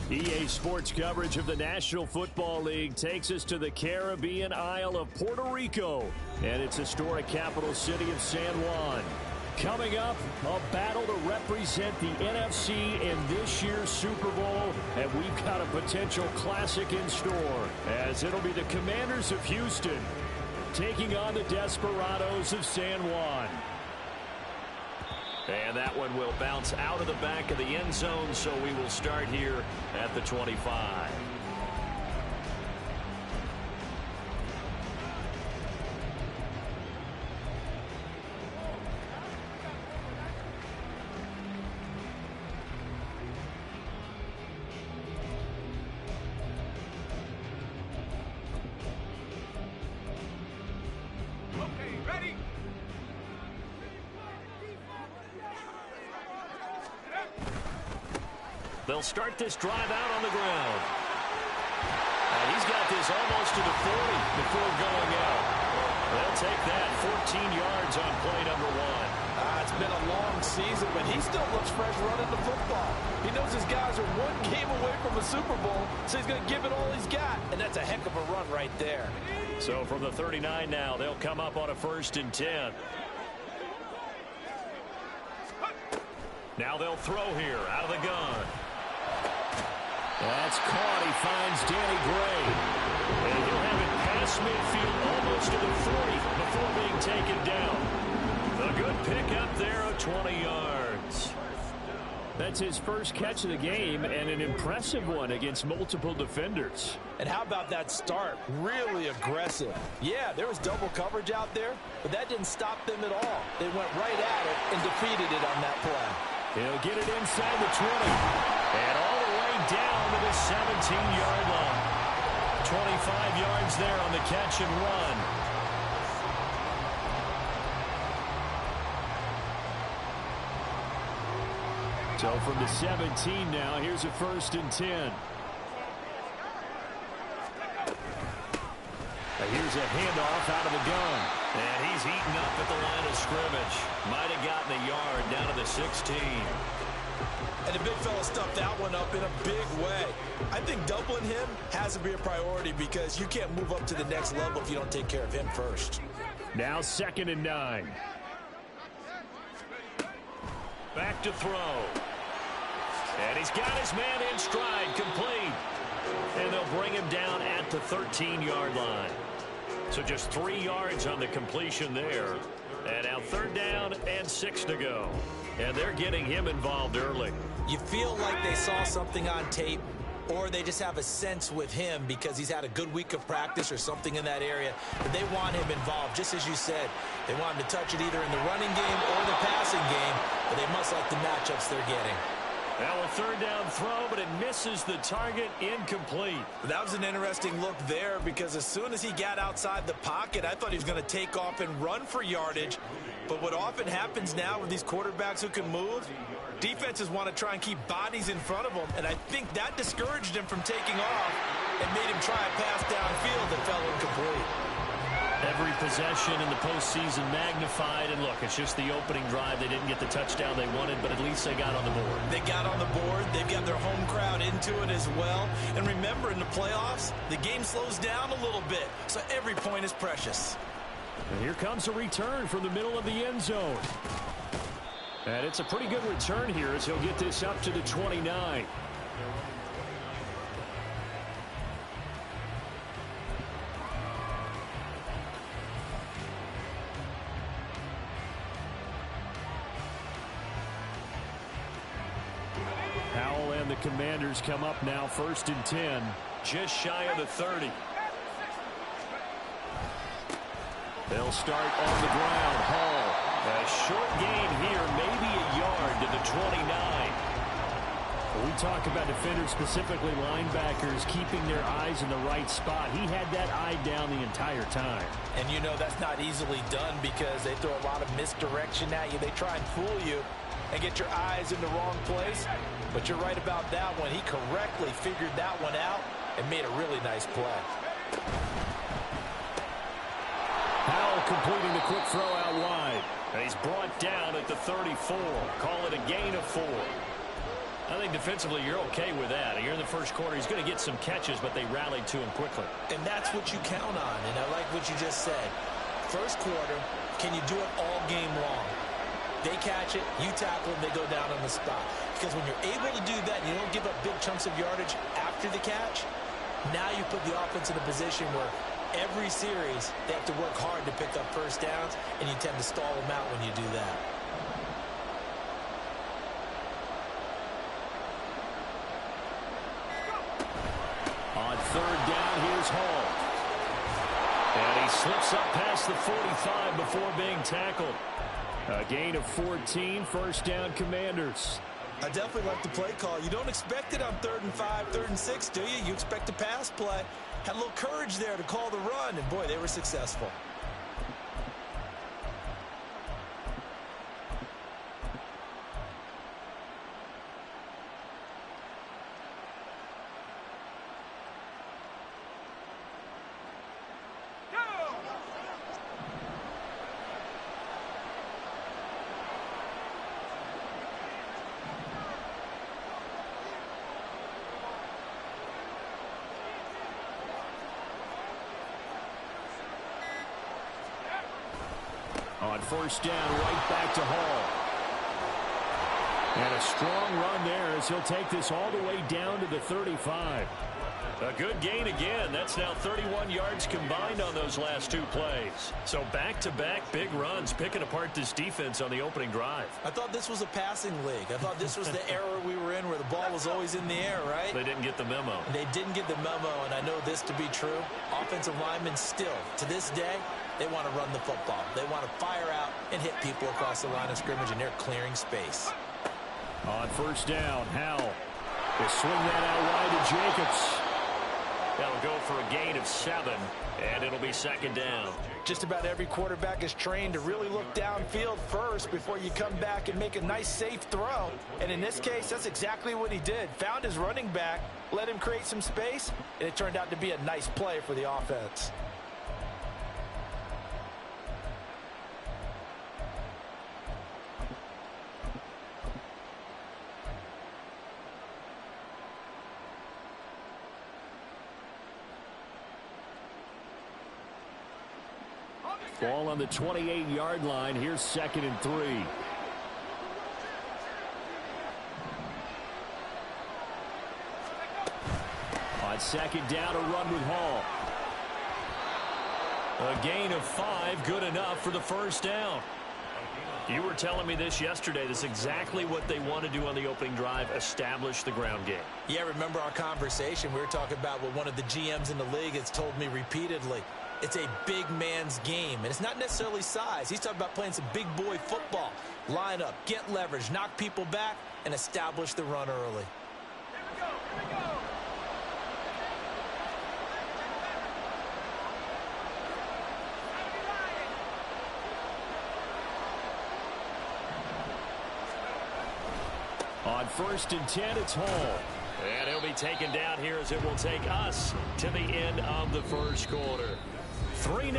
EA Sports coverage of the National Football League takes us to the Caribbean Isle of Puerto Rico and its historic capital city of San Juan. Coming up, a battle to represent the NFC in this year's Super Bowl, and we've got a potential classic in store, as it'll be the Commanders of Houston taking on the Desperados of San Juan. And that one will bounce out of the back of the end zone, so we will start here at the 25. They'll start this drive out on the ground. He's got this almost to the 40 before going out. They'll take that 14 yards on play number one. It's been a long season, but he still looks fresh running the football. He knows his guys are one game away from a Super Bowl, so he's going to give it all he's got, and that's a heck of a run right there. So from the 39 now, they'll come up on a 1st and 10. Now they'll throw here out of the gun. That's caught. He finds Danny Gray. And he'll have it past midfield almost to the 40 before being taken down. A good pickup there of 20 yards. That's his first catch of the game and an impressive one against multiple defenders. And how about that start? Really aggressive. Yeah, there was double coverage out there, but that didn't stop them at all. They went right at it and defeated it on that play. He'll get it inside the 20. And all the way down to the 17-yard line. 25 yards there on the catch and run. So from the 17 now, here's a 1st and 10. Here's a handoff out of the gun. And he's eaten up at the line of scrimmage. Might have gotten a yard down to the 16. And the big fella stuffed that one up in a big way. I think doubling him has to be a priority because you can't move up to the next level if you don't take care of him first. Now 2nd and 9. Back to throw. And he's got his man in stride, complete. And they'll bring him down at the 13-yard line. So just 3 yards on the completion there. And now 3rd down and 6 to go. And they're getting him involved early. You feel like they saw something on tape, or they just have a sense with him because he's had a good week of practice or something in that area. But they want him involved, just as you said. They want him to touch it either in the running game or the passing game, but they must like the matchups they're getting. Now a 3rd down throw, but it misses the target, incomplete. That was an interesting look there because as soon as he got outside the pocket, I thought he was going to take off and run for yardage. But what often happens now with these quarterbacks who can move, defenses want to try and keep bodies in front of them, and I think that discouraged him from taking off and made him try a pass downfield that fell incomplete. Every possession in the postseason magnified, and look, it's just the opening drive. They didn't get the touchdown they wanted, but at least they got on the board. They got on the board. They've got their home crowd into it as well. And remember, in the playoffs, the game slows down a little bit, so every point is precious. And here comes a return from the middle of the end zone. And it's a pretty good return here as he'll get this up to the 29. Howell and the Commanders come up now 1st and 10, just shy of the 30. They'll start on the ground. Hall, a short gain here, maybe a yard to the 29. We talk about defenders, specifically linebackers, keeping their eyes in the right spot. He had that eye down the entire time. And you know that's not easily done because they throw a lot of misdirection at you. They try and fool you and get your eyes in the wrong place. But you're right about that one. He correctly figured that one out and made a really nice play. completing the quick throw out wide. And he's brought down at the 34. Call it a gain of 4. I think defensively you're okay with that. You're in the first quarter. He's going to get some catches, but they rallied to him quickly. And that's what you count on, and I like what you just said. First quarter, can you do it all game long? They catch it, you tackle them, they go down on the spot. Because when you're able to do that and you don't give up big chunks of yardage after the catch, now you put the offense in a position where every series they have to work hard to pick up first downs, and you tend to stall them out when you do that. On third down, here's Hall. And he slips up past the 45 before being tackled. A gain of 14, first down Commanders. I definitely like the play call. You don't expect it on 3rd and 5, 3rd and 6, do you? You expect a pass play. Had a little courage there to call the run, and boy, they were successful. On first down, right back to Hall. And a strong run there as he'll take this all the way down to the 35. A good gain again. That's now 31 yards combined on those last 2 plays. So back-to-back big runs, picking apart this defense on the opening drive. I thought this was a passing league. I thought this was the era we were in where the ball was always in the air, right? They didn't get the memo. They didn't get the memo, and I know this to be true. Offensive linemen still, to this day, they want to run the football. They want to fire out and hit people across the line of scrimmage, and they're clearing space. On first down, Howell will swing that out wide to Jacobs. That'll go for a gain of 7, and it'll be second down. Just about every quarterback is trained to really look downfield first before you come back and make a nice, safe throw. And in this case, that's exactly what he did. Found his running back, let him create some space, and it turned out to be a nice play for the offense. Ball on the 28-yard line. Here's 2nd and 3. On second down, a run with Hall. A gain of 5, good enough for the first down. You were telling me this yesterday. This is exactly what they want to do on the opening drive, establish the ground game. Yeah, remember our conversation? We were talking about what one of the GMs in the league has told me repeatedly. It's a big man's game, and it's not necessarily size. He's talking about playing some big boy football. Line up, get leverage, knock people back, and establish the run early. Here we go. On 1st and 10, it's Hall. And he'll be taken down here as it will take us to the end of the first quarter. 3-0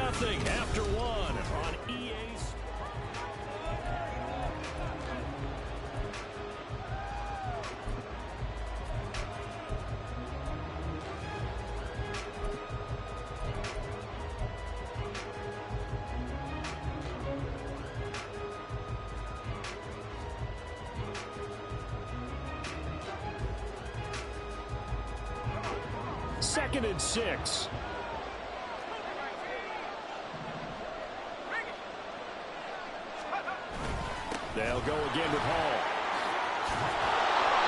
after 1 on EA's. Second and 6. They'll go again with Hall.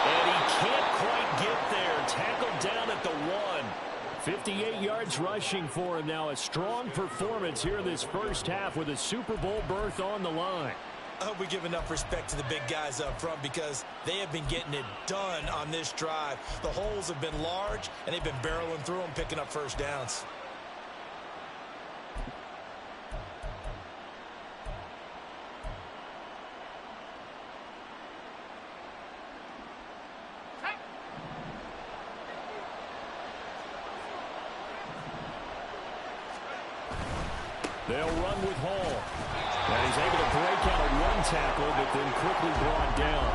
And he can't quite get there. Tackled down at the 1. 58 yards rushing for him now. A strong performance here in this first half with a Super Bowl berth on the line. I hope we give enough respect to the big guys up front because they have been getting it done on this drive. The holes have been large, and they've been barreling through them, picking up first downs. They'll run with Hall. And he's able to break out of one tackle, but then quickly brought down.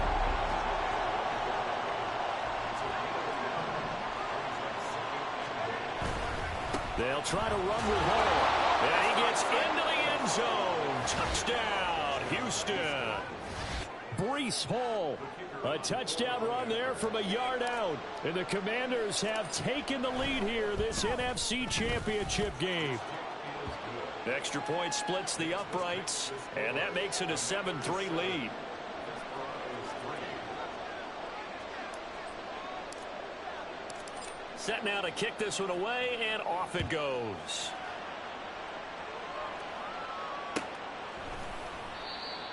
They'll try to run with Hall. And he gets into the end zone. Touchdown, Houston. Breece Hall. A touchdown run there from a yard out. And the Commanders have taken the lead here this NFC Championship game. Extra point splits the uprights, and that makes it a 7-3 lead. Set now to kick this one away, and off it goes.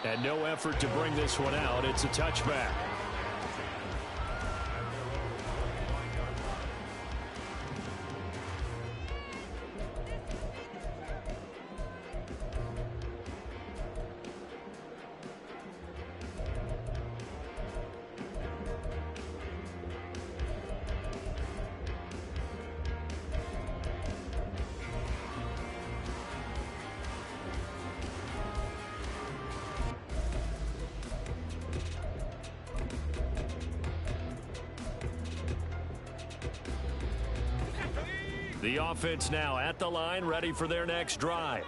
And no effort to bring this one out. It's a touchback. The offense now at the line, ready for their next drive.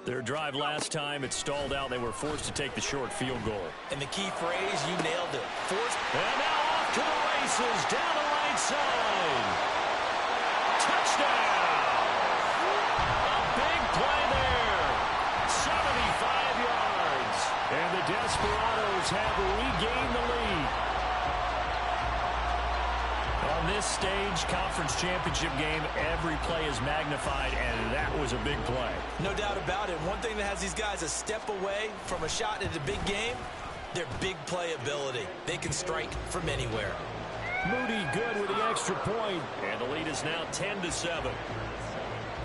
Their drive last time, it stalled out. They were forced to take the short field goal. And the key phrase, you nailed it. Forced. And now off to the races, down the right side. Touchdown! A big play there. 75 yards. And the Desperados have regained the lead. On this stage, conference championship game, every play is magnified, and that was a big play. No doubt about it. One thing that has these guys a step away from a shot at a big game, their big play ability. They can strike from anywhere. Moody good with the extra point, and the lead is now 10-7.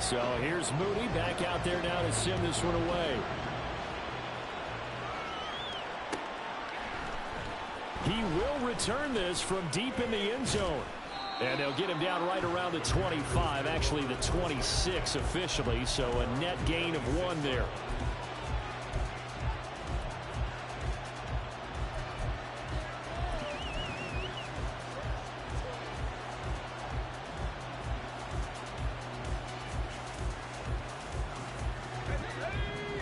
So here's Moody back out there now to send this one away. He will return this from deep in the end zone. And they'll get him down right around the 25, actually the 26 officially, so a net gain of 1 there.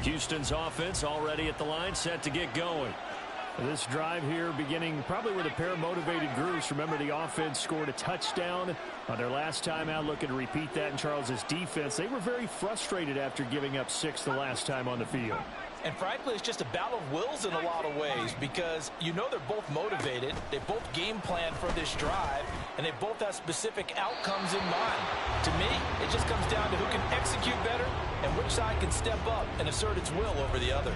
Houston's offense already at the line, set to get going. This drive here beginning probably with a pair of motivated groups. Remember, the offense scored a touchdown on their last time out, looking to repeat that in Charles's defense. They were very frustrated after giving up 6 the last time on the field. And frankly, it's just a battle of wills in a lot of ways because you know they're both motivated. They both game plan for this drive, and they both have specific outcomes in mind. To me, it just comes down to who can execute better and which side can step up and assert its will over the other.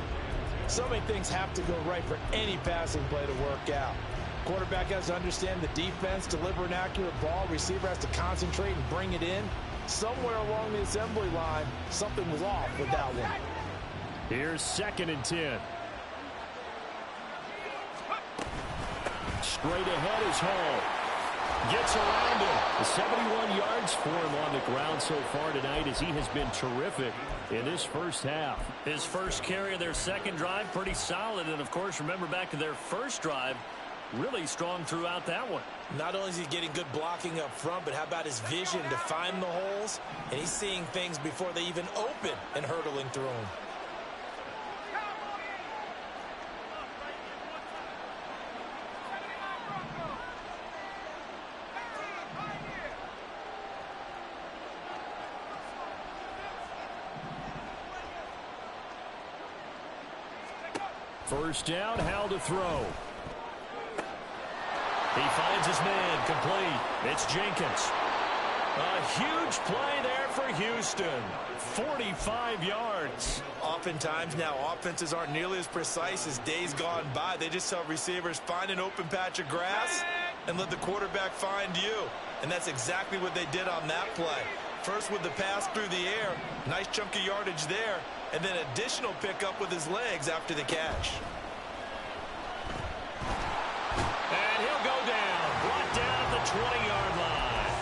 So many things have to go right for any passing play to work out. Quarterback has to understand the defense, deliver an accurate ball. Receiver has to concentrate and bring it in. Somewhere along the assembly line, something was off with that one. Here's 2nd and 10. Straight ahead is Hall. Gets around him. 71 yards for him on the ground so far tonight as he has been terrific in this first half. His first carry of their second drive, pretty solid. And, of course, remember back to their first drive, really strong throughout that one. Not only is he getting good blocking up front, but how about his vision to find the holes? And he's seeing things before they even open and hurtling through them. First down, Hal to throw. He finds his man, complete. It's Jenkins. A huge play there for Houston. 45 yards. Oftentimes now, offenses aren't nearly as precise as days gone by. They just tell receivers, find an open patch of grass and let the quarterback find you. And that's exactly what they did on that play. First with the pass through the air, nice chunk of yardage there, and then additional pickup with his legs after the catch. And he'll go down, brought down at the 20-yard line.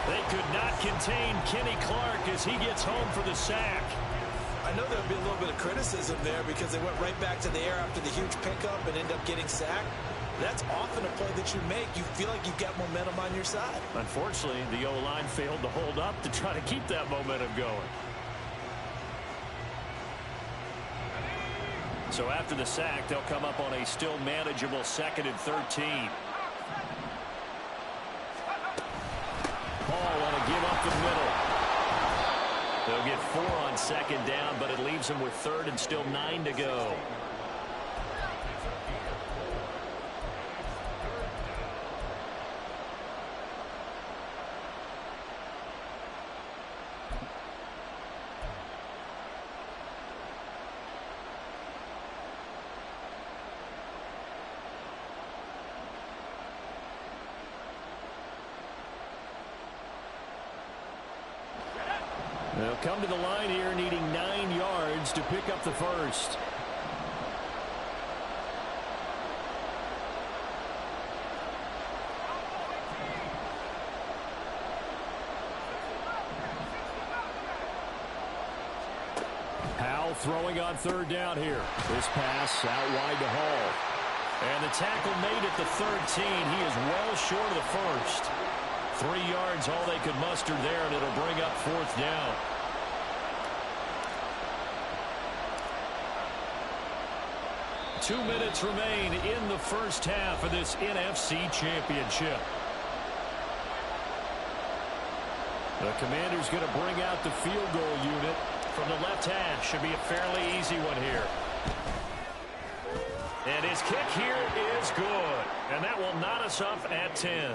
They could not contain Kenny Clark as he gets home for the sack. I know there'll be a little bit of criticism there because they went right back to the air after the huge pickup and end up getting sacked. That's often a play that you make. You feel like you've got momentum on your side. Unfortunately, the O-line failed to hold up to try to keep that momentum going. So after the sack, they'll come up on a still manageable 2nd and 13. Paul want to give up the middle. They'll get 4 on 2nd down, but it leaves them with 3rd and still 9 to go. They'll come to the line here needing 9 yards to pick up the first. Howell throwing on 3rd down here. This pass out wide to Hall. And the tackle made at the 13. He is well short of the first. 3 yards all they could muster there, and it'll bring up 4th down. Two minutes remain in the first half of this NFC Championship. The Commander's going to bring out the field goal unit from the left hash. Should be a fairly easy one here. And his kick here is good. And that will knot us up at 10.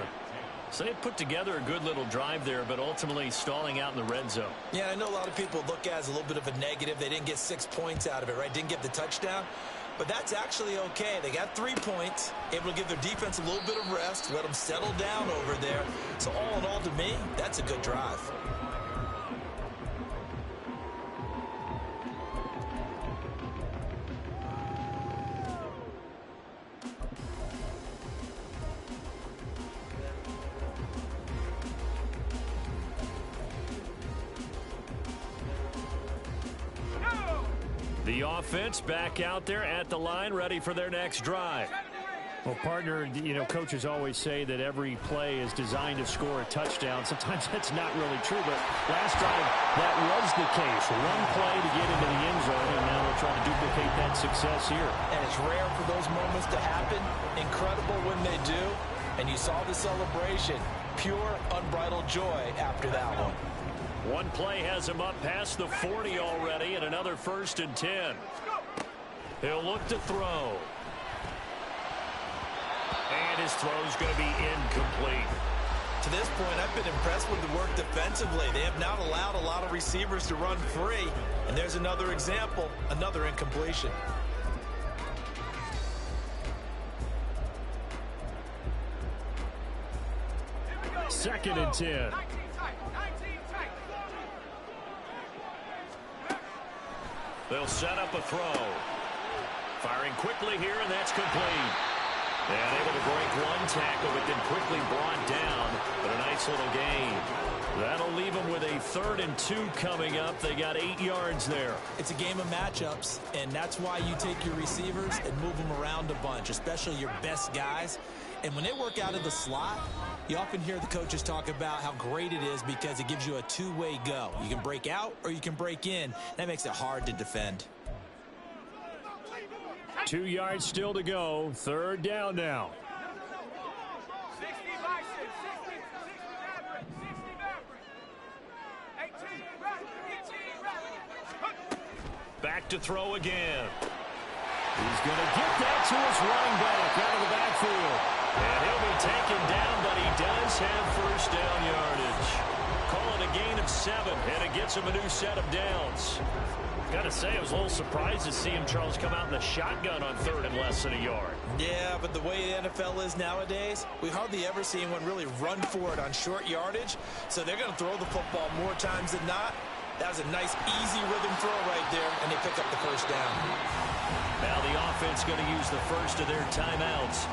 So they put together a good little drive there, but ultimately stalling out in the red zone. Yeah, I know a lot of people look at it as a little bit of a negative. They didn't get 6 points out of it, right? Didn't get the touchdown. But that's actually okay. They got 3 points, able to give their defense a little bit of rest, let them settle down over there. So all in all, to me, that's a good drive. The offense back out there at the line, ready for their next drive. Well, partner, you know, coaches always say that every play is designed to score a touchdown. Sometimes that's not really true, but last drive, that was the case. One play to get into the end zone, and now they'll try to duplicate that success here. And it's rare for those moments to happen. Incredible when they do. And you saw the celebration. Pure, unbridled joy after that one. One play has him up past the 40 already, and another 1st and 10. He'll look to throw. And his throw's going to be incomplete. To this point, I've been impressed with the work defensively. They have not allowed a lot of receivers to run free. And there's another example, another incompletion. Second and 10. They'll set up a throw. Firing quickly here, and that's complete. And able to break one tackle, but then quickly brought down. But a nice little gain. That'll leave them with a 3rd and 2 coming up. They got 8 yards there. It's a game of matchups, and that's why you take your receivers and move them around a bunch, especially your best guys. And when they work out of the slot, you often hear the coaches talk about how great it is because it gives you a two-way go. You can break out or you can break in. That makes it hard to defend. 2 yards still to go. 3rd down now. 60 Bison, 60 Maverick, 60 Maverick. 18 Maverick. Back to throw again. He's going to get that to his running back out of the backfield. And he'll be taken down, but he does have 1st down yardage. Call it a gain of 7, and it gets him a new set of downs. Got to say, I was a little surprised to see him, Charles, come out in the shotgun on 3rd and less than a yard. Yeah, but the way the NFL is nowadays, we hardly ever see anyone really run for it on short yardage. So they're going to throw the football more times than not. That was a nice, easy rhythm throw right there, and they pick up the 1st down. Now the offense going to use the first of their timeouts.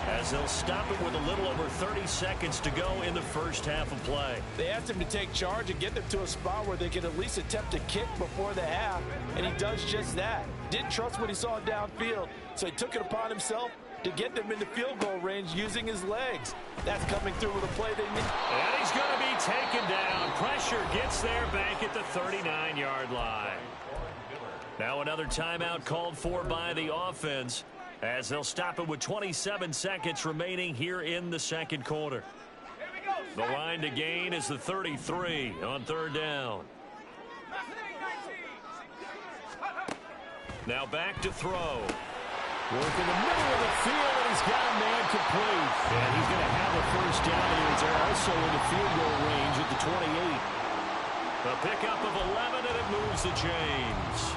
as they'll stop it with a little over 30 seconds to go in the first half of play. They asked him to take charge and get them to a spot where they could at least attempt a kick before the half, and he does just that. Didn't trust what he saw downfield, so he took it upon himself to get them into field goal range using his legs. That's coming through with a play they need. And he's going to be taken down. Pressure gets there back at the 39-yard line. Now another timeout called for by the offense, as they'll stop it with 27 seconds remaining here in the second quarter. The line to gain is the 33 on third down. Now back to throw. Work in the middle of the field, and he's got a man complete. And he's going to have a first down. He's also in the field goal range at the 28. The pickup of 11, and it moves the chains.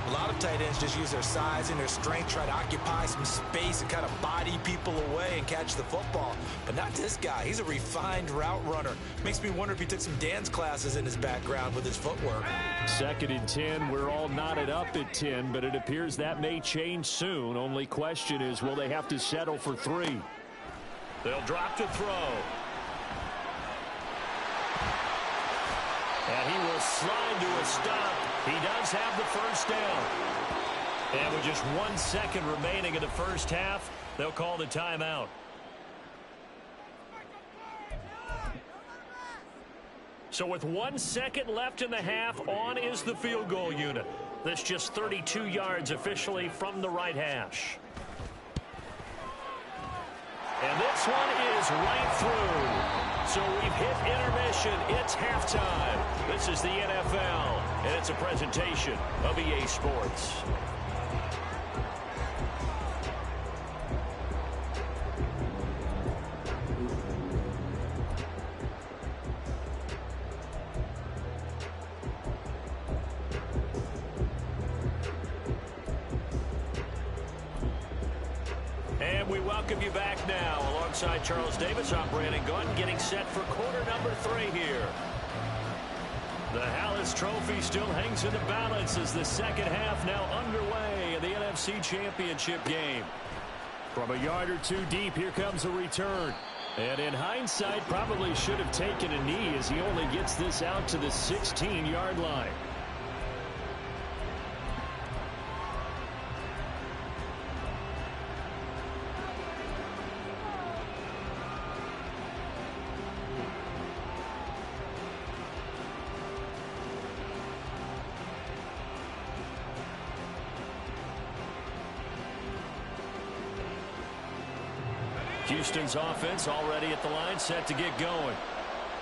A lot of tight ends just use their size and their strength, try to occupy some space and kind of body people away and catch the football. But not this guy. He's a refined route runner. Makes me wonder if he took some dance classes in his background with his footwork. Second and 10. We're all knotted up at 10, but it appears that may change soon. Only question is, will they have to settle for 3? They'll drop to throw. And he will slide to a stop. He does have the first down. And with just 1 second remaining in the first half, they'll call the timeout. So with 1 second left in the half, on is the field goal unit. That's just 32 yards officially from the right hash. And this one is right through. So we've hit intermission. It's halftime. This is the NFL, and it's a presentation of EA Sports. And we welcome you back now. Alongside Charles Davis, I'm Brandon Gunn, getting set for quarter number 3 here. The Hallis Trophy still hangs in the balance as the second half now underway in the NFC Championship game. From a yard or 2 deep, here comes a return. And in hindsight, probably should have taken a knee as he only gets this out to the 16-yard line. Houston's offense already at the line, set to get going.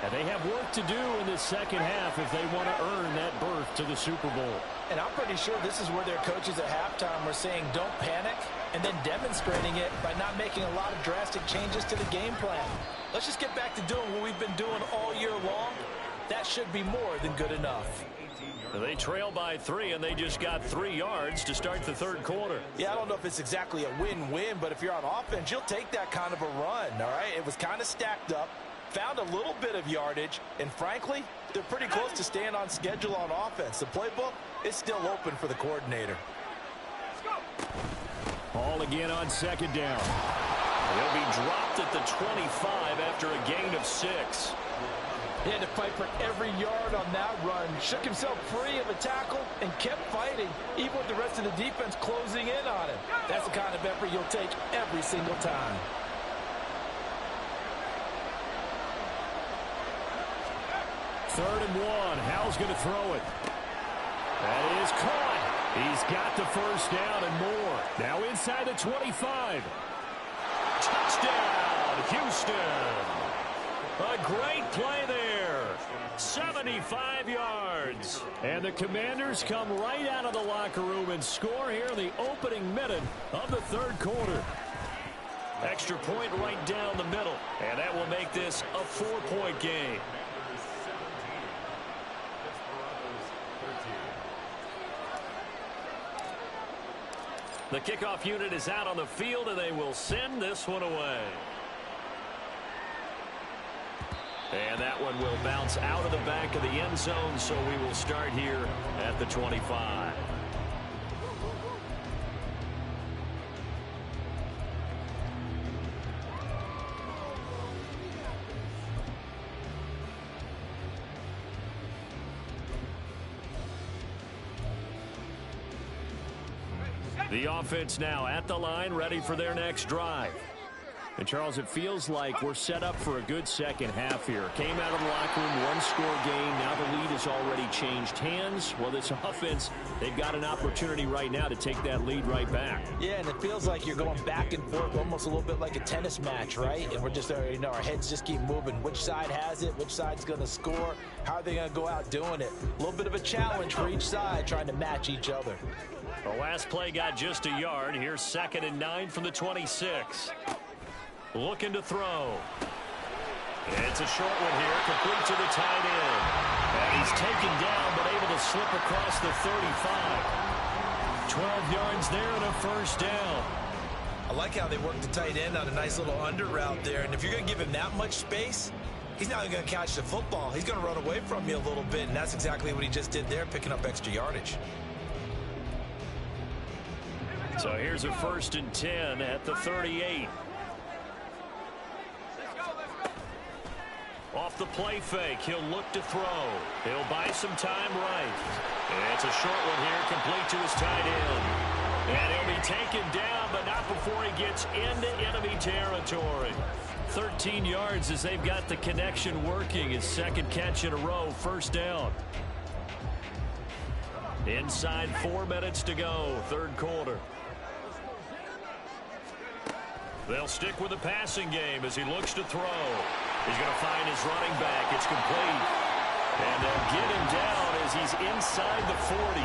And they have work to do in this second half if they want to earn that berth to the Super Bowl. And I'm pretty sure this is where their coaches at halftime were saying don't panic, and then demonstrating it by not making a lot of drastic changes to the game plan. Let's just get back to doing what we've been doing all year long. That should be more than good enough. They trail by 3, and they just got 3 yards to start the third quarter. Yeah, I don't know if it's exactly a win-win, but if you're on offense, you'll take that kind of a run, all right? It was kind of stacked up, found a little bit of yardage, and frankly, they're pretty close to staying on schedule on offense. The playbook is still open for the coordinator. Ball again on second down. He'll be dropped at the 25 after a gain of 6. He had to fight for every yard on that run. Shook himself free of a tackle and kept fighting, even with the rest of the defense closing in on him. That's the kind of effort you'll take every single time. Third and 1. Howell's going to throw it. That is caught. He's got the first down and more. Now inside the 25. Touchdown, Houston. A great play there. 75 yards. And the Commanders come right out of the locker room and score here in the opening minute of the third quarter. Extra point right down the middle. And that will make this a 4-point game. The kickoff unit is out on the field, and they will send this one away. And that one will bounce out of the back of the end zone, so we will start here at the 25. The offense now at the line, ready for their next drive. And, Charles, it feels like we're set up for a good second half here. Came out of the locker room, one-score game. Now the lead has already changed hands. Well, this offense, they've got an opportunity right now to take that lead right back. Yeah, and it feels like you're going back and forth, almost a little bit like a tennis match, right? And we're just, our heads just keep moving. Which side has it? Which side's going to score? How are they going to go out doing it? A little bit of a challenge for each side, trying to match each other. The last play got just a yard. Here's 2nd and 9 from the 26. Looking to throw. It's a short one here, complete to the tight end. And he's taken down, but able to slip across the 35. 12 yards there and a first down. I like how they work the tight end on a nice little under route there. And if you're going to give him that much space, he's not going to catch the football. He's going to run away from you a little bit, and that's exactly what he just did there, picking up extra yardage. So here's a 1st and 10 at the 38. Off the play fake, he'll look to throw. He'll buy some time right. It's a short one here, complete to his tight end. And he'll be taken down, but not before he gets into enemy territory. 13 yards as they've got the connection working. His 2nd catch in a row, first down. Inside 4 minutes to go, 3rd quarter. They'll stick with the passing game as he looks to throw. He's going to find his running back. It's complete. And they'll get him down as he's inside the 40.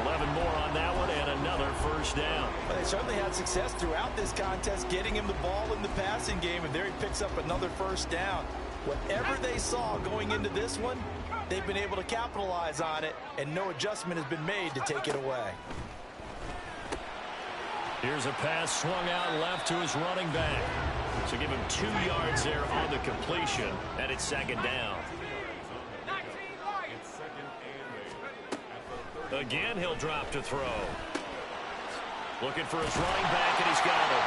11 more on that one and another first down. Well, they certainly had success throughout this contest getting him the ball in the passing game, and there he picks up another first down. Whatever they saw going into this one, they've been able to capitalize on it, and no adjustment has been made to take it away. Here's a pass swung out left to his running back. So give him 2 yards there on the completion, and it's 2nd down. Again, he'll drop to throw. Looking for his running back, and he's got it.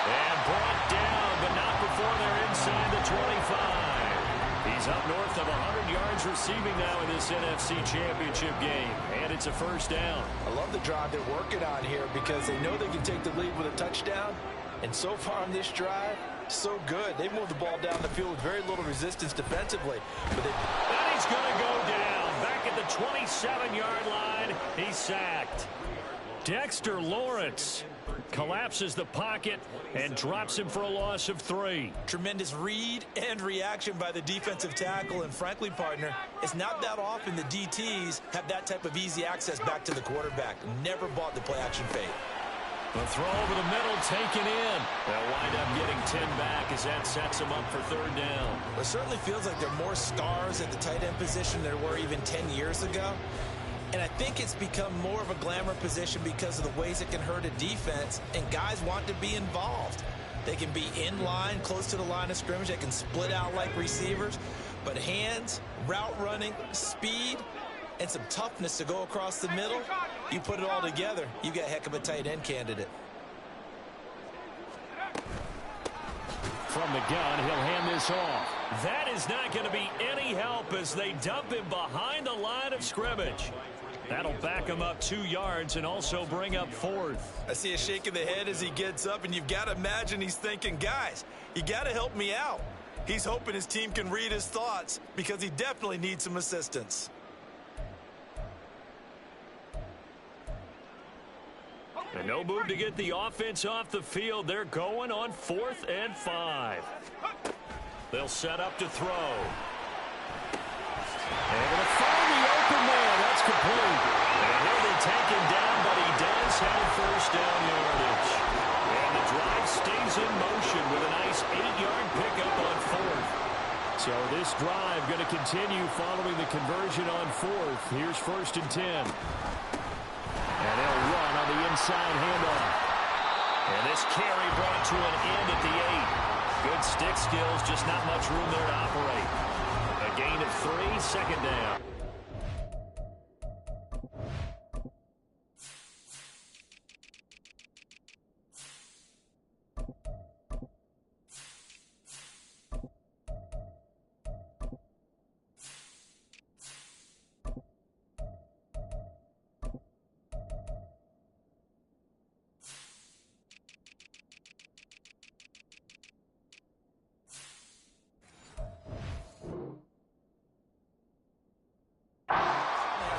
And brought down, but not before they're inside the 25. He's up north of 100 yards receiving now in this NFC Championship game. And it's a first down. I love the drive they're working on here because they know they can take the lead with a touchdown. And so far on this drive, so good. They moved the ball down the field with very little resistance defensively. And he's going to go down. Back at the 27-yard line, he's sacked. Dexter Lawrence collapses the pocket and drops him for a loss of 3. Tremendous read and reaction by the defensive tackle. And frankly, partner, it's not that often the DTs have that type of easy access back to the quarterback. Never bought the play-action fake. The throw over the middle taken in. They'll wind up getting 10 back as that sets them up for 3rd down. It certainly feels like there are more stars at the tight end position than there were even 10 years ago. And I think it's become more of a glamour position because of the ways it can hurt a defense, and guys want to be involved. They can be in line, close to the line of scrimmage. They can split out like receivers. But hands, route running, speed, and some toughness to go across the middle, you put it all together, you got a heck of a tight end candidate. From the gun, he'll hand this off. That is not going to be any help as they dump him behind the line of scrimmage. That'll back him up 2 yards and also bring up 4th. I see a shake of the head as he gets up, and you've got to imagine he's thinking, guys, you got to help me out. He's hoping his team can read his thoughts because he definitely needs some assistance. And no move to get the offense off the field. They're going on 4th and 5. They'll set up to throw. Able to find the open man. That's complete. And he'll be taken down, but he does have first down yardage. And the drive stays in motion with a nice 8-yard pickup on 4th. So this drive going to continue following the conversion on 4th. Here's 1st and 10. And they'll run on the inside handoff. And this carry brought to an end at the 8. Good stick skills, just not much room there to operate. A gain of 3, 2nd down.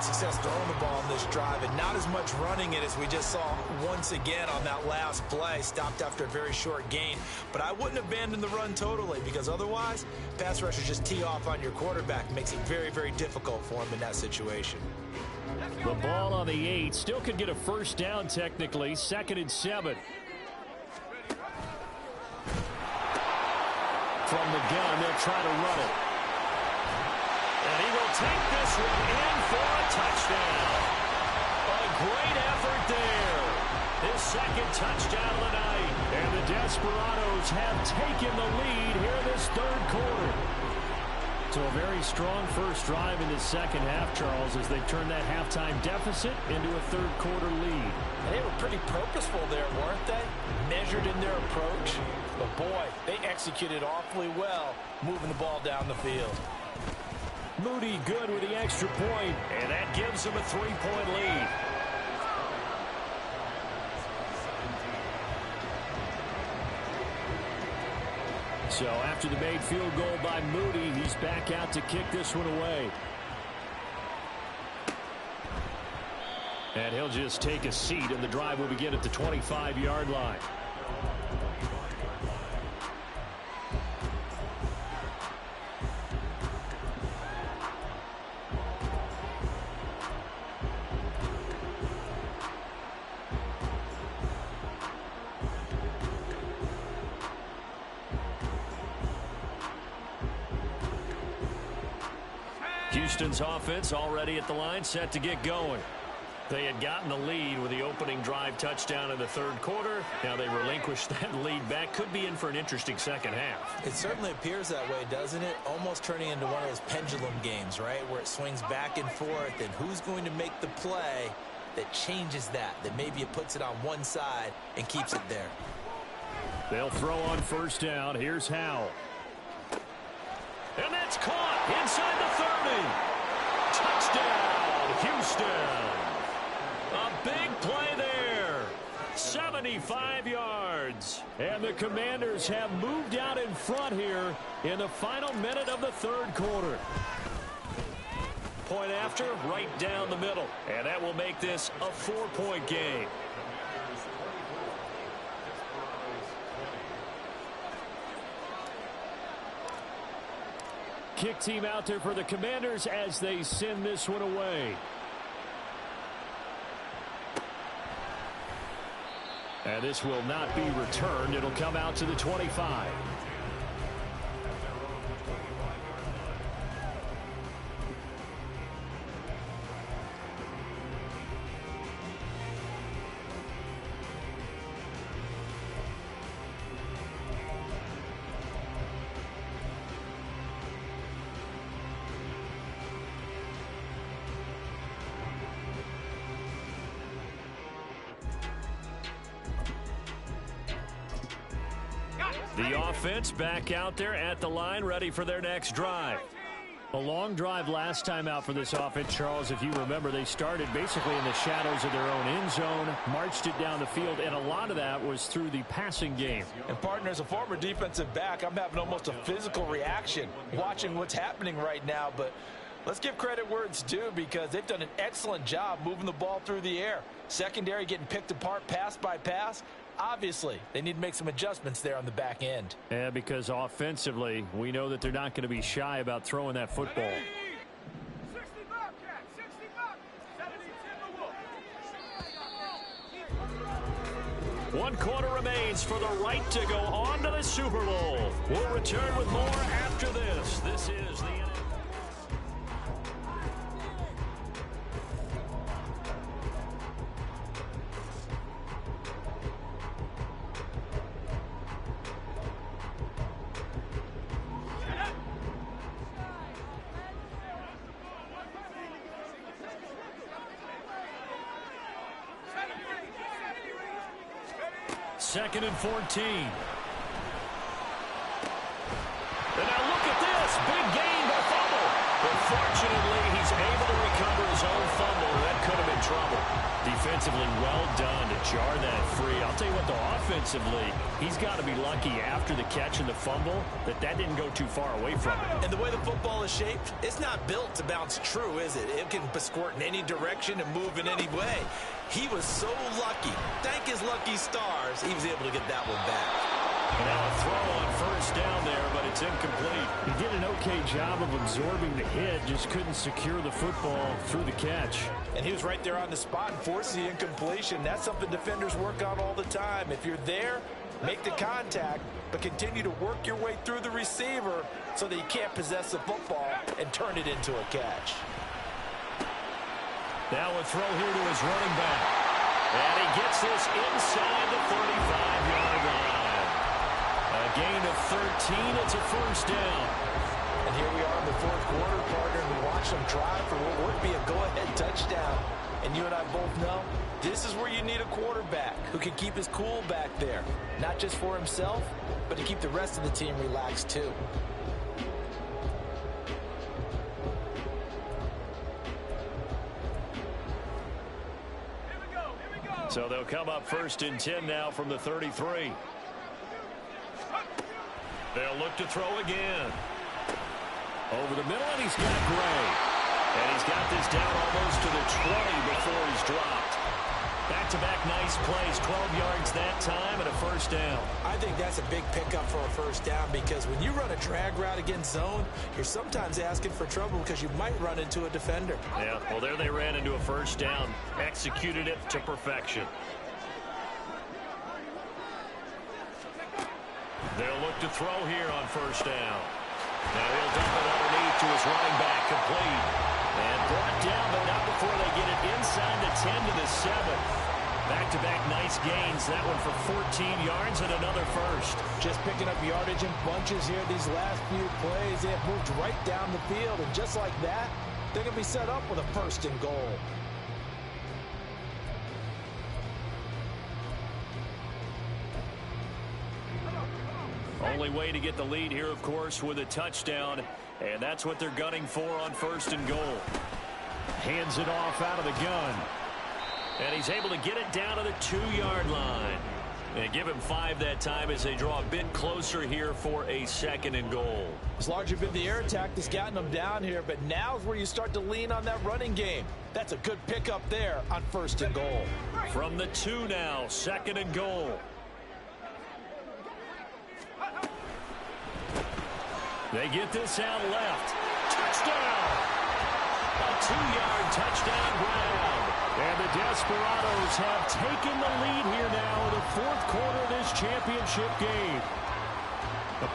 had success throwing the ball on this drive and not as much running it as we just saw once again on that last play. Stopped after a very short gain. But I wouldn't abandon the run totally, because otherwise, pass rushers just tee off on your quarterback. Makes it very, very difficult for him in that situation. The ball on the 8. Still could get a first down technically. 2nd and 7. From the gun, they'll try to run it. And he will take this one in for a touchdown. A great effort there. His 2nd touchdown of the night. And the Desperados have taken the lead here in this 3rd quarter. So a very strong first drive in the 2nd half, Charles, as they turn that halftime deficit into a 3rd quarter lead. And they were pretty purposeful there, weren't they? Measured in their approach. But boy, they executed awfully well, moving the ball down the field. Moody good with the extra point, and that gives them a 3-point lead. So after the made field goal by Moody, he's back out to kick this one away. And he'll just take a seat, and the drive will begin at the 25-yard line. Houston's offense already at the line, set to get going. They had gotten the lead with the opening drive touchdown in the 3rd quarter. Now they relinquished that lead back. Could be in for an interesting 2nd half. It certainly appears that way, doesn't it? Almost turning into one of those pendulum games, right? Where it swings back and forth, and who's going to make the play that changes that maybe it puts it on one side and keeps it there. They'll throw on 1st down. Here's Howell. And that's caught inside the 30. Touchdown, Houston. A big play there. 75 yards. And the Commanders have moved out in front here in the final minute of the 3rd quarter. Point after, right down the middle. And that will make this a 4-point game. Kick team out there for the Commanders as they send this one away. And this will not be returned. It'll come out to the 25. The offense back out there at the line, ready for their next drive. A long drive last time out for this offense, Charles. If you remember, they started basically in the shadows of their own end zone, marched it down the field, and a lot of that was through the passing game. And, partner, as a former defensive back, I'm having almost a physical reaction watching what's happening right now. But let's give credit where it's due, because they've done an excellent job moving the ball through the air. Secondary getting picked apart pass by pass. Obviously, they need to make some adjustments there on the back end. Yeah, because offensively, we know that they're not going to be shy about throwing that football. 60 Bobcat, 60 Bobcat, 70 Timberwolves. 1 quarter remains for the right to go on to the Super Bowl. We'll return with more after this. This is the Second and 14. And now look at this. Big gain by fumble. But fortunately, he's able to recover his own fumble. That could have been trouble. Defense Defensively well done to jar that free. I'll tell you what, though, offensively, he's got to be lucky after the catch and the fumble that didn't go too far away from him. And the way the football is shaped, it's not built to bounce true, is it? It can squirt in any direction and move in any way. He was so lucky. Thank his lucky stars, he was able to get that one back. Now a throw on first down there, but it's incomplete. He did an okay job of absorbing the hit, just couldn't secure the football through the catch. And he was right there on the spot and forced the incompletion. That's something defenders work on all the time. If you're there, make the contact, but continue to work your way through the receiver so that you can't possess the football and turn it into a catch. Now a throw here to his running back. And he gets this inside the 35-yard line. A gain of 13. It's a first down. And here we are in the fourth quarter, partner, and we watch them drive for what would be a go-ahead touchdown. And you and I both know this is where you need a quarterback who can keep his cool back there. Not just for himself, but to keep the rest of the team relaxed too. So they'll come up first and 10 now from the 33. They'll look to throw again. Over the middle, and he's got Gray. And he's got this down almost to the 20 before he's dropped. Back-to-back nice plays, 12 yards that time, and a first down. I think that's a big pickup for a first down because when you run a drag route against zone, you're sometimes asking for trouble because you might run into a defender. Yeah, well, there they ran into a first down, executed it to perfection. They'll look to throw here on first down. Now he'll dump it underneath to his running back, complete. And brought down, but not before they get it inside the 10 to the 7. Back-to-back nice gains. That one for 14 yards and another first. Just picking up yardage in bunches here these last few plays. They have moved right down the field, and just like that, they're going to be set up with a first and goal. Only way to get the lead here, of course, with a touchdown, and that's what they're gunning for on first and goal. Hands it off out of the gun, and he's able to get it down to the 2-yard line. And give him 5 that time as they draw a bit closer here for a second and goal. It's largely been the air attack that's gotten them down here, but now's where you start to lean on that running game. That's a good pickup there on first and goal. From the 2 now, second and goal. They get this out left. Touchdown! A 2-yard touchdown grab. And the Desperados have taken the lead here now in the fourth quarter of this championship game.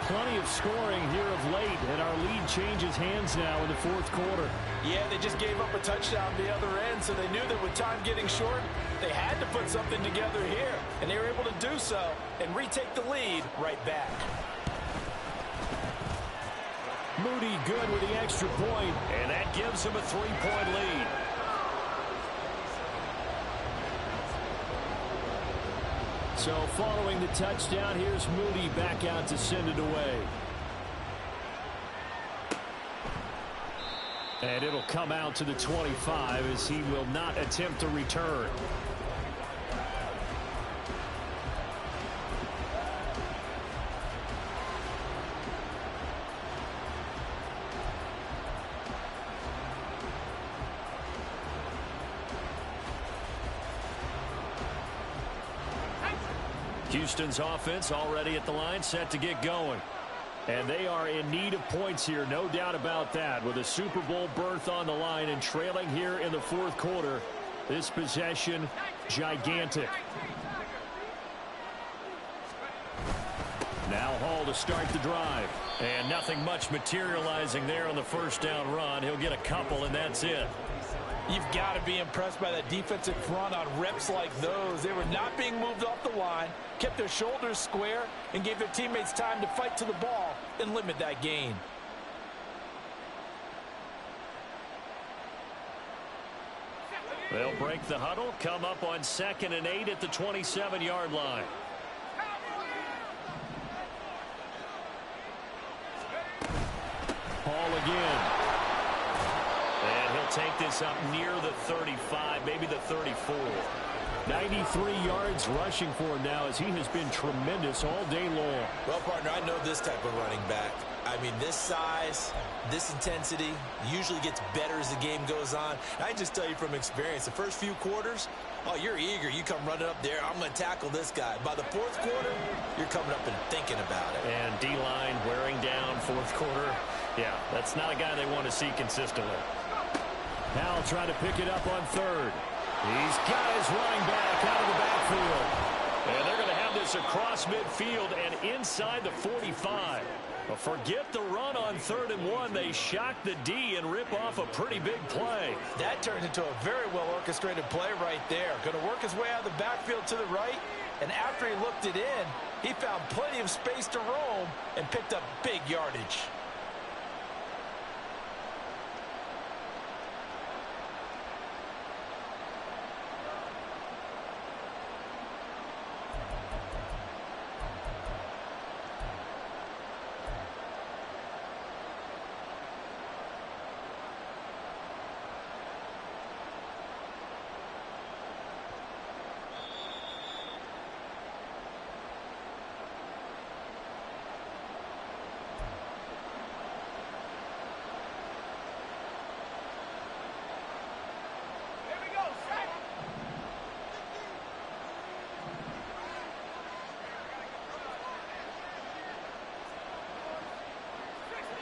Plenty of scoring here of late, and our lead changes hands now in the fourth quarter. Yeah, they just gave up a touchdown the other end, so they knew that with time getting short, they had to put something together here. And they were able to do so and retake the lead right back. Moody good with the extra point, and that gives him a 3-point lead. So following the touchdown, here's Moody back out to send it away. And it'll come out to the 25 as he will not attempt to return. Houston's offense already at the line, set to get going. And they are in need of points here, no doubt about that. With a Super Bowl berth on the line and trailing here in the fourth quarter, this possession gigantic. Now Hall to start the drive. And nothing much materializing there on the first down run. He'll get a couple, and that's it. You've got to be impressed by that defensive front on reps like those. They were not being moved off the line, kept their shoulders square, and gave their teammates time to fight to the ball and limit that gain. They'll break the huddle, come up on 2nd and 8 at the 27-yard line. Hall again. And he'll They'll take this up near the 35, maybe the 34. 93 yards rushing for him now as he has been tremendous all day long. Well, partner, I know this type of running back. I mean, this size, this intensity usually gets better as the game goes on. And I just tell you from experience, the first few quarters, oh, you're eager. You come running up there, I'm going to tackle this guy. By the fourth quarter, you're coming up and thinking about it. And D-line wearing down fourth quarter. Yeah, that's not a guy they want to see consistently. Now trying to pick it up on third. He's got his running back out of the backfield. And they're going to have this across midfield and inside the 45. But forget the run on 3rd and 1. They shock the D and rip off a pretty big play. That turns into a very well-orchestrated play right there. Going to work his way out of the backfield to the right. And after he looked it in, he found plenty of space to roam and picked up big yardage.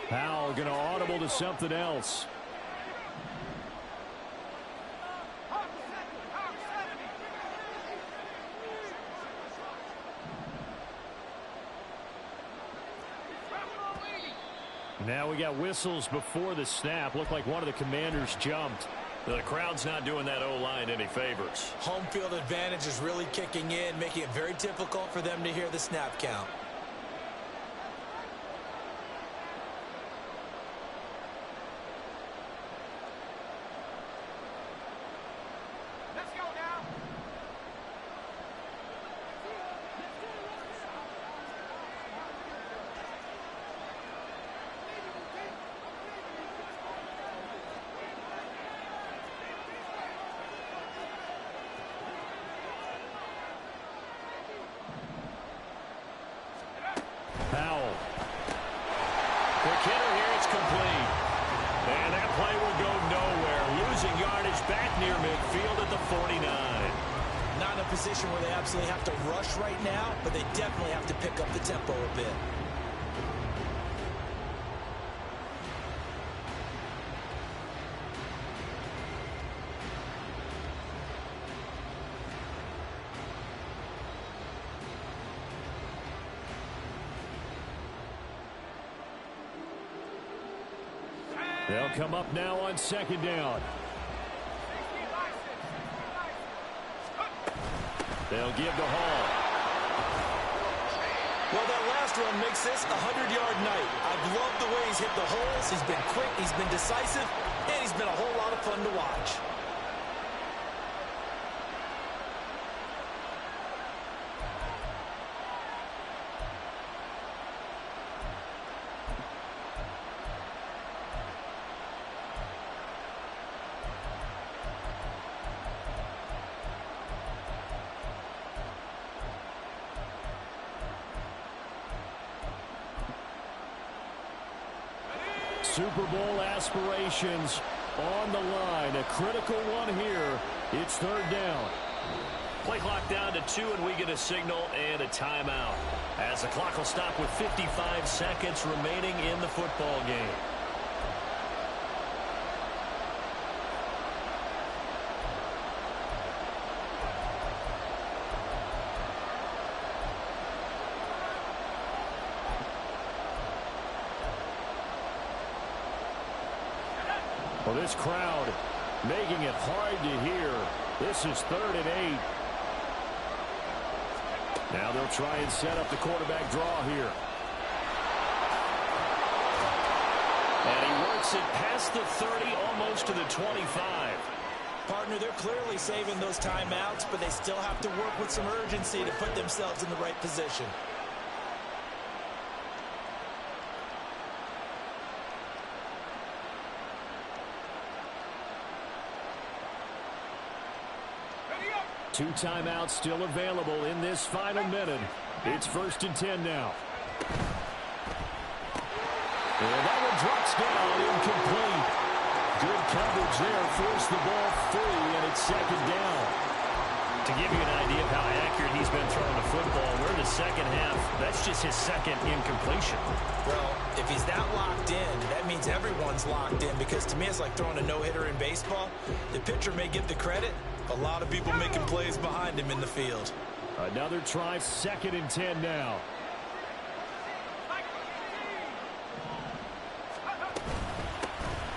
Powell going to audible to something else. Now we got whistles before the snap. Looked like one of the commanders jumped. The crowd's not doing that O-line any favors. Home field advantage is really kicking in, making it very difficult for them to hear the snap count. Powell. Quick hitter here, it's complete. And that play will go nowhere. Losing yardage back near midfield at the 49. Not in a position where they absolutely have to rush right now, but they definitely have to pick up the tempo a bit. They'll come up now on 2nd down. They'll give to Hall. Well, that last run makes this a 100-yard night. I've loved the way he's hit the holes. He's been quick, he's been decisive, and he's been a whole lot of fun to watch. Super Bowl aspirations on the line. A critical one here. It's 3rd down. Play clock down to 2, and we get a signal and a timeout. As the clock will stop with 55 seconds remaining in the football game. Well, this crowd making it hard to hear. This is 3rd and 8. Now they'll try and set up the quarterback draw here. And he works it past the 30, almost to the 25. Partner, they're clearly saving those timeouts, but they still have to work with some urgency to put themselves in the right position. 2 timeouts still available in this final minute. It's 1st and 10 now. And that one drops down, incomplete. Good coverage there, forced the ball free, and it's 2nd down. To give you an idea of how accurate he's been throwing the football, we're in the second half. That's just his 2nd incompletion. Well, if he's that locked in, that means everyone's locked in, because to me it's like throwing a no-hitter in baseball. The pitcher may get the credit. A lot of people making plays behind him in the field. Another try, 2nd and 10 now.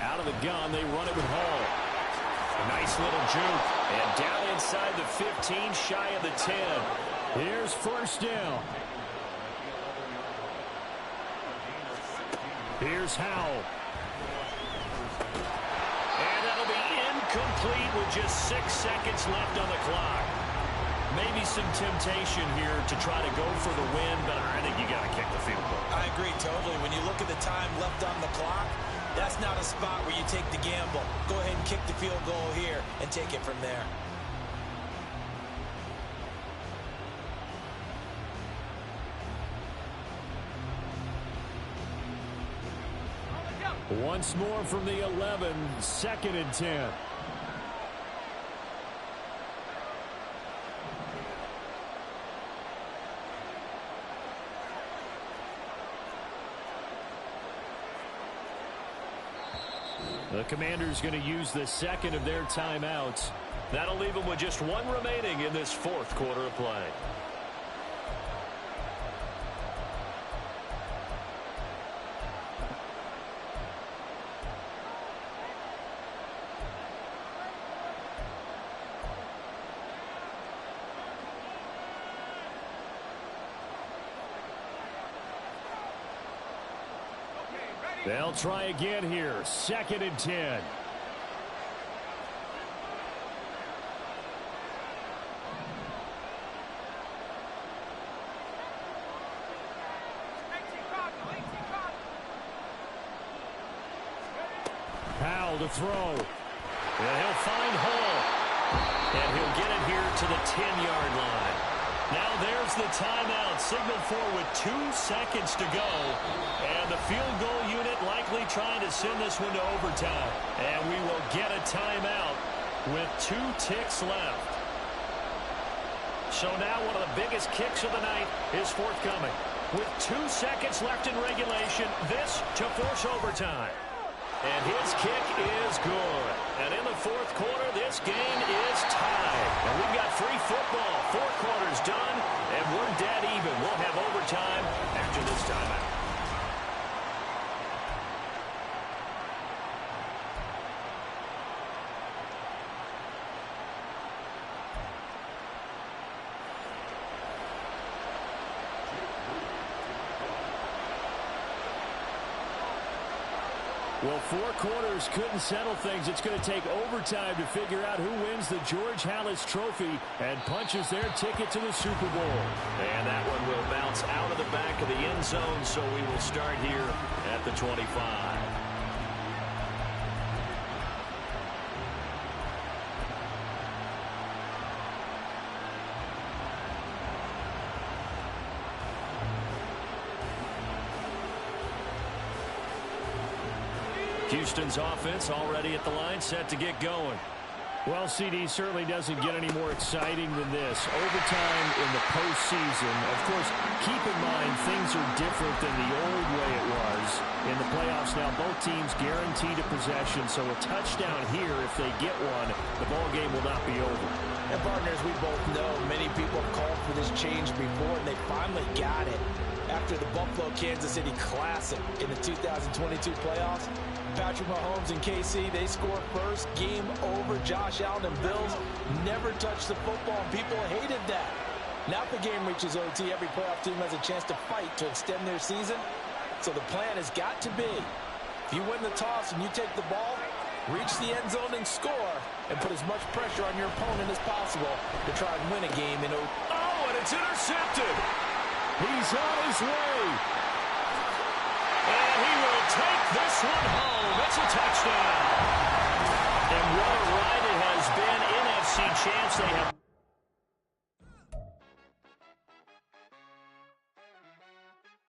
Out of the gun, they run it with Hall. A nice little juke. And down inside the 15, shy of the 10. Here's 1st down. Here's Howell. And that'll be incomplete with just 6 seconds left on the clock. Maybe some temptation here to try to go for the win, but I think you got to kick the field goal. I agree totally. When you look at the time left on the clock, that's not a spot where you take the gamble. Go ahead and kick the field goal here and take it from there. Once more from the 11, 2nd and 10. The Commanders going to use the 2nd of their timeouts. That'll leave them with just 1 remaining in this 4th quarter of play. They'll try again here. 2nd and 10. Powell to throw. And he'll find Hall. And he'll get it here to the 10-yard line. Now there's the timeout signaled for with 2 seconds to go. And the field goal unit likely trying to send this one to overtime. And we will get a timeout with 2 ticks left. So now one of the biggest kicks of the night is forthcoming. With 2 seconds left in regulation, this to force overtime. And his kick is good. And in the 4th quarter, this game is tied. And we've got free football. 4 quarters done, and we're dead even. We'll have overtime after this timeout. Well, 4 quarters couldn't settle things. It's going to take overtime to figure out who wins the George Halas Trophy and punches their ticket to the Super Bowl. And that one will bounce out of the back of the end zone, so we will start here at the 25. Houston's offense already at the line, set to get going. Well, CD certainly doesn't get any more exciting than this. Overtime in the postseason. Of course, keep in mind things are different than the old way it was. In the playoffs now, both teams guaranteed a possession, so a touchdown here, if they get one, the ball game will not be over. And partners, we both know many people have called for this change before, and they finally got it. After the Buffalo-Kansas City Classic in the 2022 playoffs, Patrick Mahomes and KC, they score first. Game over. Josh Allen and Bills never touched the football, and people hated that. Now if the game reaches OT, every playoff team has a chance to fight to extend their season. So the plan has got to be, if you win the toss and you take the ball, reach the end zone and score, and put as much pressure on your opponent as possible to try and win a game in OT. Oh, and it's intercepted. He's on his way. And he will take this one home. It's a touchdown. And what a ride it has been. NFC champs, they have